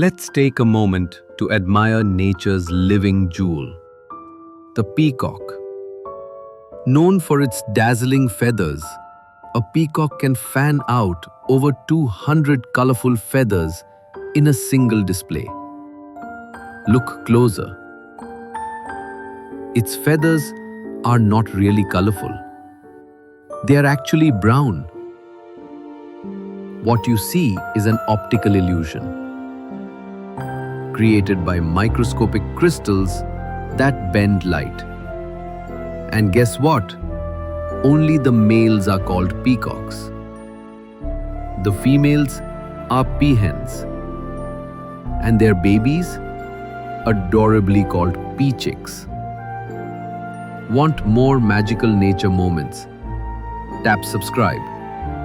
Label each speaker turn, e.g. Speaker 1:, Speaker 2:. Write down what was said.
Speaker 1: Let's take a moment to admire nature's living jewel, the peacock. Known for its dazzling feathers, a peacock can fan out over 200 colorful feathers in a single display. Look closer. Its feathers are not really colorful. They are actually brown. What you see is an optical illusion, created by microscopic crystals that bend light. And guess what? Only the males are called peacocks. The females are peahens, and their babies adorably called peachicks. Want more magical nature moments? Tap subscribe.